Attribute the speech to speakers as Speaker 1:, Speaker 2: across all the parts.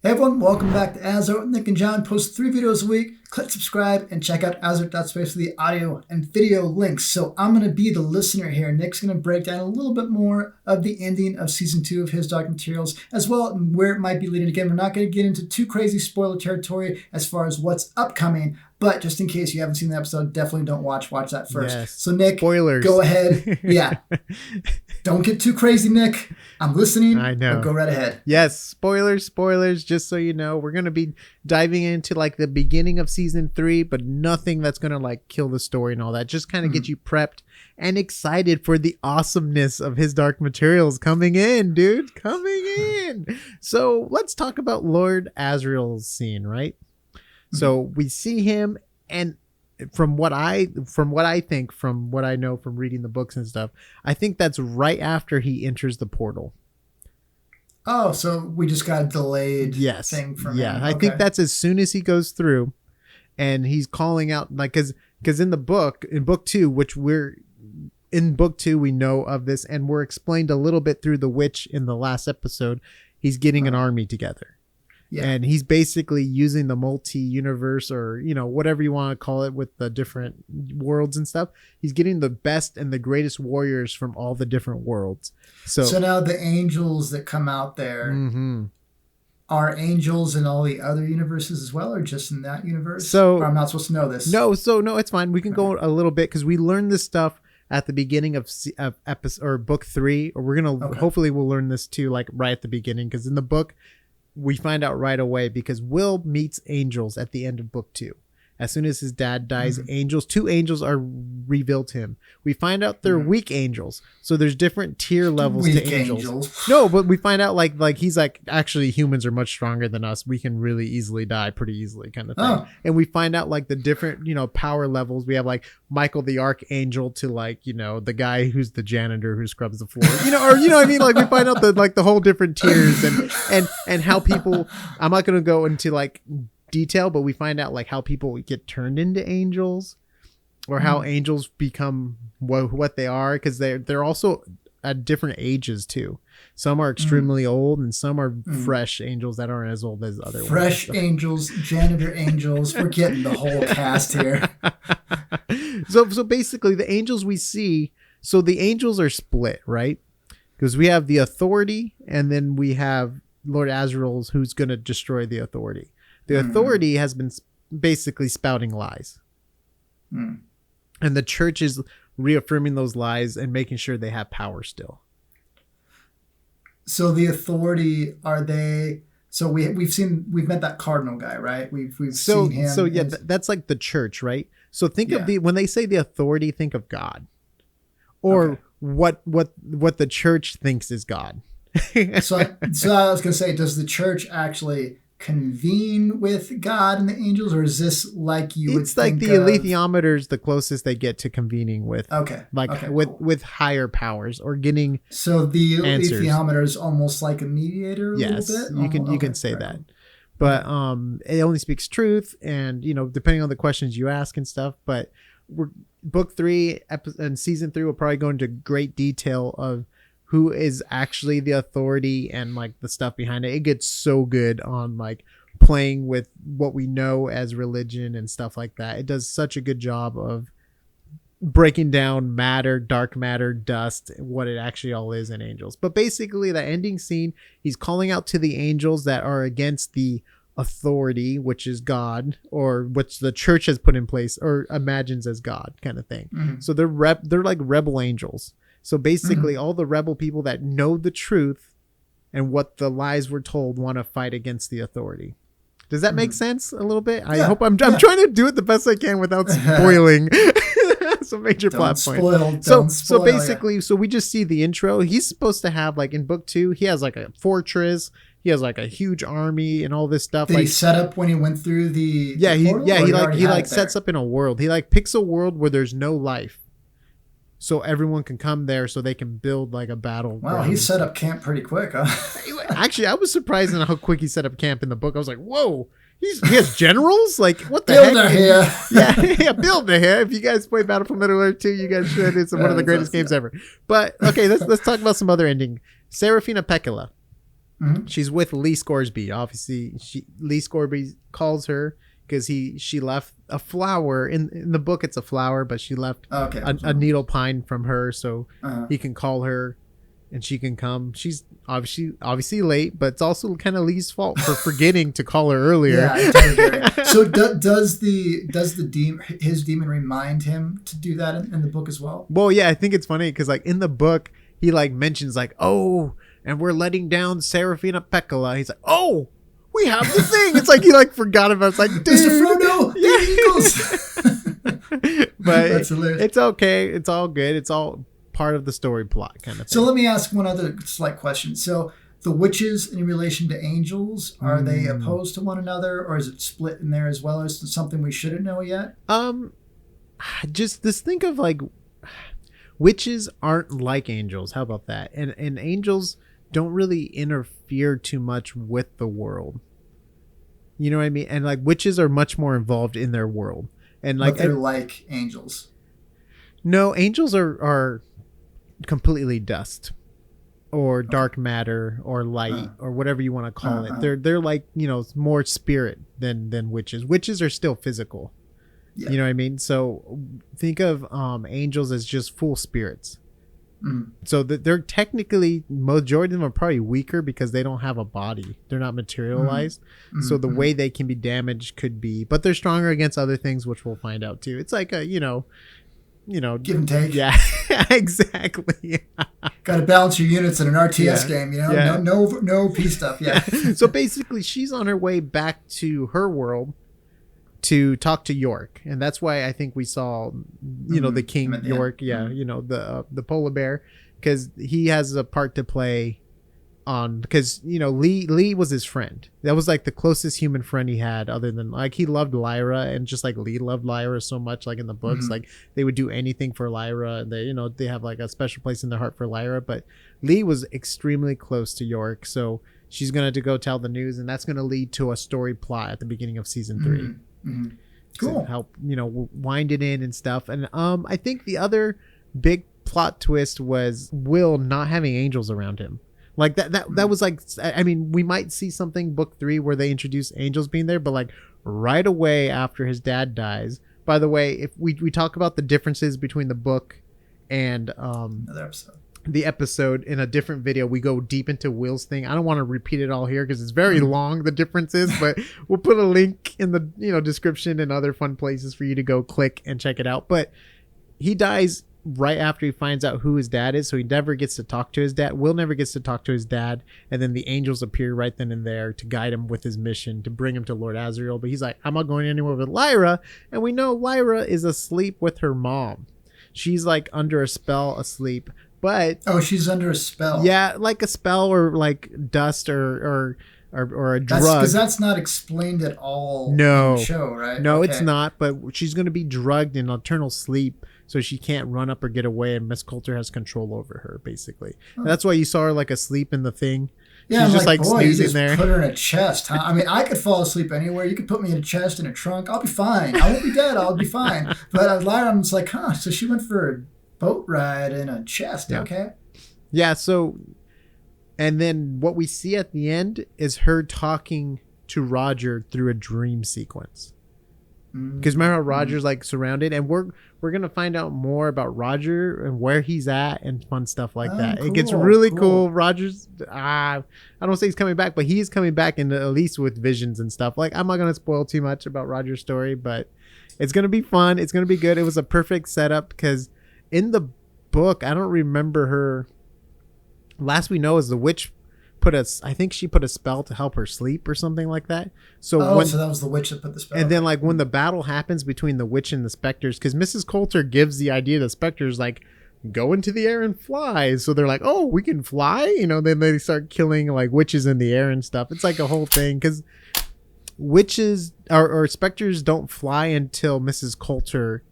Speaker 1: Hey everyone, welcome back to AsArt. Nick and John post 3 videos a week. Click subscribe and check out AsArt.space for the audio and video links. So I'm going to be the listener here. Nick's going to break down a little bit more of the ending of Season 2 of his Dark Materials, as well as where it might be leading. Again, we're not going to get into too crazy spoiler territory as far as what's upcoming, but just in case you haven't seen the episode, definitely don't watch that first.
Speaker 2: Yes.
Speaker 1: So Nick,
Speaker 2: Spoilers.
Speaker 1: Go ahead. Yeah. Don't get too crazy, Nick. I'm listening.
Speaker 2: I know.
Speaker 1: Go right ahead.
Speaker 2: Yes, spoilers. Just so you know, we're going to be diving into like the beginning of season 3, but nothing that's going to like kill the story and all that. Just kind of get you prepped and excited for the awesomeness of his Dark Materials coming in, dude. Coming in. So let's talk about Lord Asriel's scene, right? So we see him, and from what I think, from what I know from reading the books and stuff, I think that's right after he enters the portal.
Speaker 1: Oh, so we just got a delayed thing from him.
Speaker 2: I think that's as soon as he goes through, and he's calling out, like, because in book 2, which we're in book 2, we know of this, and we're explained a little bit through the witch in the last episode. He's getting an army together. Yeah. And he's basically using the multi-universe, or, you know, whatever you want to call it, with the different worlds and stuff. He's getting the best and the greatest warriors from all the different worlds. So
Speaker 1: now the angels that come out there are angels in all the other universes as well, or just in that universe?
Speaker 2: So
Speaker 1: or I'm not supposed to know this.
Speaker 2: No, it's fine. We can go a little bit because we learned this stuff at the beginning of episode or book 3, or we're gonna hopefully we'll learn this too, like right at the beginning, because in the book we find out right away, because Will meets angels at the end of book 2. As soon as his dad dies, two angels are revealed to him. We find out they're weak angels. So there's different tier levels to angels. No, but we find out like he's like, actually humans are much stronger than us. We can really easily die pretty easily, kind of thing. Oh. And we find out like the different, you know, power levels. We have like Michael the Archangel to like, you know, the guy who's the janitor who scrubs the floor. You know, or you know what I mean? Like we find out the whole different tiers and how people, I'm not gonna go into like detail, but we find out like how people get turned into angels, or how angels become what they are, because they're also at different ages too. Some are extremely old, and some are fresh angels that aren't as old as other ones.
Speaker 1: Fresh angels, janitor angels. We're getting the whole cast here.
Speaker 2: So basically the angels we see, so the angels are split, right? Because we have the authority, and then we have Lord Asriel's, who's going to destroy the authority. The authority has been basically spouting lies. And the church is reaffirming those lies and making sure they have power still.
Speaker 1: So the authority, are they... So we've met that cardinal guy, right? We've seen him.
Speaker 2: So yeah, that's like the church, right? So think of when they say the authority, think of God. Or what the church thinks is God.
Speaker 1: So I was going to say, does the church actually convene with God and the angels, or is this like you would think? It's like the
Speaker 2: alethiometer's the closest they get to convening with with higher powers, or getting
Speaker 1: so the
Speaker 2: answers.
Speaker 1: Alethiometer is almost like a mediator.
Speaker 2: Yes,
Speaker 1: little bit?
Speaker 2: you can say that, but it only speaks truth, and you know, depending on the questions you ask and stuff. But book 3 and season 3 will probably go into great detail of who is actually the authority and like the stuff behind it. It gets so good on like playing with what we know as religion and stuff like that. It does such a good job of breaking down matter, dark matter, dust, what it actually all is in angels. But basically the ending scene, he's calling out to the angels that are against the authority, which is God, or which the church has put in place or imagines as God, kind of thing. So they're like rebel angels. So basically all the rebel people that know the truth and what the lies were told want to fight against the authority. Does that make sense a little bit? I hope I'm trying to do it the best I can without spoiling some major plot points. So basically, so we just see the intro. He's supposed to have, like in book 2, he has like a fortress. He has like a huge army and all this stuff.
Speaker 1: Did he set up when he went through the portal,
Speaker 2: he sets up in a world. He like picks a world where there's no life, so everyone can come there, so they can build like a battle.
Speaker 1: Wow, he set up camp pretty quick, huh?
Speaker 2: Actually, I was surprised at how quick he set up camp in the book. I was like, whoa, he has generals? Like, what the heck? Yeah, Builder here. If you guys play Battlefield Middle-earth 2, you guys should. It's one of the greatest games ever. But okay, let's talk about some other ending. Serafina Pekkala. She's with Lee Scoresby. Obviously, Lee Scoresby calls her because she left a flower in the book. It's a flower, but she left a needle pine from her, so he can call her and she can come. She's obviously late, but it's also kind of Lee's fault for forgetting to call her earlier.
Speaker 1: Yeah, I totally get it. So does the demon, his demon, remind him to do that in the book as well?
Speaker 2: Well, yeah, I think it's funny because like in the book he like mentions like, oh, and we're letting down Serafina Pekkala. He's like, oh, we have the thing. It's like he like forgot about it. It's like, dude,
Speaker 1: Mr. Frodo, the Eagles.
Speaker 2: But
Speaker 1: That's hilarious.
Speaker 2: It's okay. It's all good. It's all part of the story plot kind of thing.
Speaker 1: So let me ask one other slight question. So the witches in relation to angels, are they opposed to one another, or is it split in there as well? Is it something we shouldn't know yet?
Speaker 2: Just think of like witches aren't like angels. How about that? And angels don't really interfere too much with the world. You know what I mean? And like witches are much more involved in their world. And like
Speaker 1: but they're like angels.
Speaker 2: No, angels are completely dust or dark matter or light or whatever you want to call it. They're like, you know, more spirit than witches. Witches are still physical. Yeah. You know what I mean? So think of angels as just full spirits. So they're technically, majority of them are probably weaker because they don't have a body. They're not materialized. So the way they can be damaged could be, but they're stronger against other things, which we'll find out too. It's like a, you know,
Speaker 1: give and take.
Speaker 2: Yeah, exactly.
Speaker 1: Got to balance your units in an RTS game, you know. Yeah. No P stuff. Yeah.
Speaker 2: So basically, she's on her way back to her world to talk to York, and that's why I think we saw, you know, the King York. Yeah, you know, the polar bear, because he has a part to play on, because you know Lee was his friend. That was like the closest human friend he had, other than like he loved Lyra, and just like Lee loved Lyra so much, like in the books, like they would do anything for Lyra, and they have like a special place in their heart for Lyra. But Lee was extremely close to York, so she's gonna go tell the news, and that's gonna lead to a story plot at the beginning of season 3.
Speaker 1: Cool.
Speaker 2: To help, you know, wind it in and stuff. And I think the other big plot twist was Will not having angels around him. Like that was like, I mean, we might see something book 3 where they introduce angels being there, but like right away after his dad dies. By the way, if we talk about the differences between the book and
Speaker 1: another episode,
Speaker 2: the episode in a different video, we go deep into Will's thing. I don't want to repeat it all here because it's very long, the differences, but we'll put a link in the, you know, description and other fun places for you to go click and check it out. But he dies right after he finds out who his dad is, so he never gets to talk to his dad. Will never gets to talk to his dad, and then the angels appear right then and there to guide him with his mission to bring him to Lord Asriel. But he's like, I'm not going anywhere with Lyra, and we know Lyra is asleep with her mom. She's like under a spell, asleep. But
Speaker 1: she's under a spell.
Speaker 2: Yeah, like a spell or like dust or a drug.
Speaker 1: Because that's not explained at all in the show, right?
Speaker 2: No, it's not. But she's going to be drugged in eternal sleep, so she can't run up or get away, and Miss Coulter has control over her, basically. And that's why you saw her like asleep in the thing.
Speaker 1: Yeah,
Speaker 2: she's
Speaker 1: just like
Speaker 2: snoozing
Speaker 1: you just
Speaker 2: there.
Speaker 1: Put her in a chest. Huh? I mean, I could fall asleep anywhere. You could put me in a chest, in a trunk. I'll be fine. I won't be dead. I'll be fine. But Lyra, I'm just like, so she went for a boat ride in a chest. Yeah. Okay.
Speaker 2: Yeah. So, and then what we see at the end is her talking to Roger through a dream sequence. Because remember how Roger's like surrounded, and we're gonna find out more about Roger and where he's at and fun stuff like that. Cool, it gets really cool. Roger's I don't say he's coming back, but he's coming back, and at least with visions and stuff. Like, I'm not gonna spoil too much about Roger's story, but it's gonna be fun. It's gonna be good. It was a perfect setup because in the book, I don't remember her. Last we know is the witch I think she put a spell to help her sleep or something like that. So
Speaker 1: so that was the witch that put the spell.
Speaker 2: And then like when the battle happens between the witch and the specters, because Mrs. Coulter gives the idea to the specters like, go into the air and fly. So they're like, oh, we can fly? You know, then they start killing like witches in the air and stuff. It's like a whole thing because witches or specters don't fly until Mrs. Coulter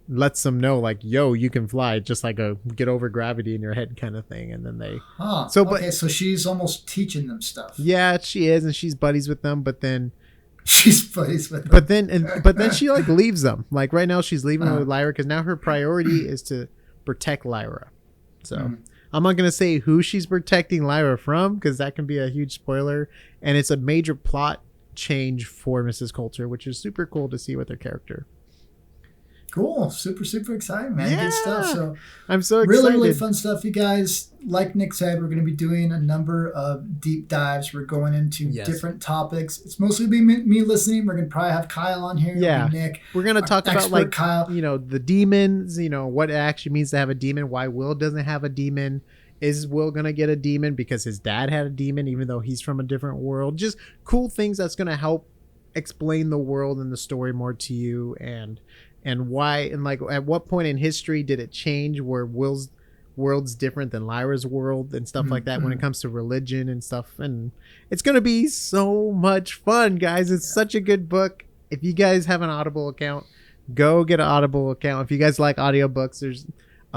Speaker 2: lets them know like, yo, you can fly, just like a get over gravity in your head kind of thing. And then they
Speaker 1: so she's almost teaching them stuff.
Speaker 2: Yeah, she is, and she's buddies with them, but then
Speaker 1: she's buddies with them.
Speaker 2: But then she like leaves them. Like right now she's leaving with Lyra because now her priority is to protect Lyra. So I'm not gonna say who she's protecting Lyra from because that can be a huge spoiler, and it's a major plot change for Mrs. Coulter, which is super cool to see with her character.
Speaker 1: Cool. Super, super exciting, man. Good stuff. So
Speaker 2: I'm so excited.
Speaker 1: Really, really fun stuff, you guys. Like Nick said, we're going to be doing a number of deep dives. We're going into different topics. It's mostly be me listening. We're going to probably have Kyle on here.
Speaker 2: Yeah.
Speaker 1: Nick.
Speaker 2: We're going to talk about like,
Speaker 1: Kyle.
Speaker 2: The demons, what it actually means to have a demon, why Will doesn't have a demon. Is Will going to get a demon because his dad had a demon, even though he's from a different world? Just cool things that's going to help explain the world and the story more to you, and why, and like at what point in history did it change where Will's world's different than Lyra's world and stuff like that when it comes to religion and stuff. And it's going to be so much fun, guys. It's such a good book. If you guys have an Audible account, go get an Audible account. If you guys like audiobooks, there's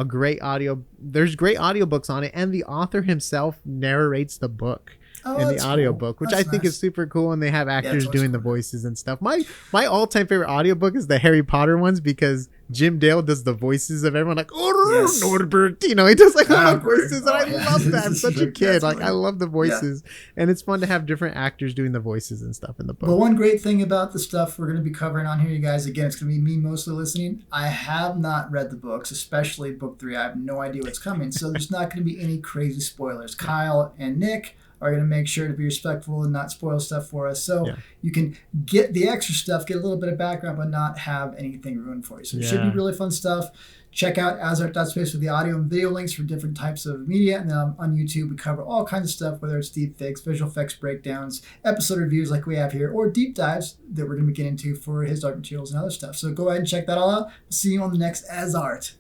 Speaker 2: great audiobooks on it, and the author himself narrates the book in the audiobook, which I think is super cool, and they have actors doing the voices and stuff. My all-time favorite audiobook is the Harry Potter ones because Jim Dale does the voices of everyone, like Norbert, he does like all the voices, and I love that. I'm such a kid, like I love the voices, and it's fun to have different actors doing the voices and stuff in the book.
Speaker 1: But one great thing about the stuff we're going to be covering on here, you guys, again, it's going to be me mostly listening. I have not read the books, especially book 3. I have no idea what's coming, so there's not going to be any crazy spoilers. Kyle and Nick are going to make sure to be respectful and not spoil stuff for us. So you can get the extra stuff, get a little bit of background, but not have anything ruined for you. So it should be really fun stuff. Check out AsArt.space for the audio and video links for different types of media. And then on YouTube, we cover all kinds of stuff, whether it's deep fakes, visual effects breakdowns, episode reviews like we have here, or deep dives that we're going to be getting into for his art materials and other stuff. So go ahead and check that all out. We'll see you on the next AsArt.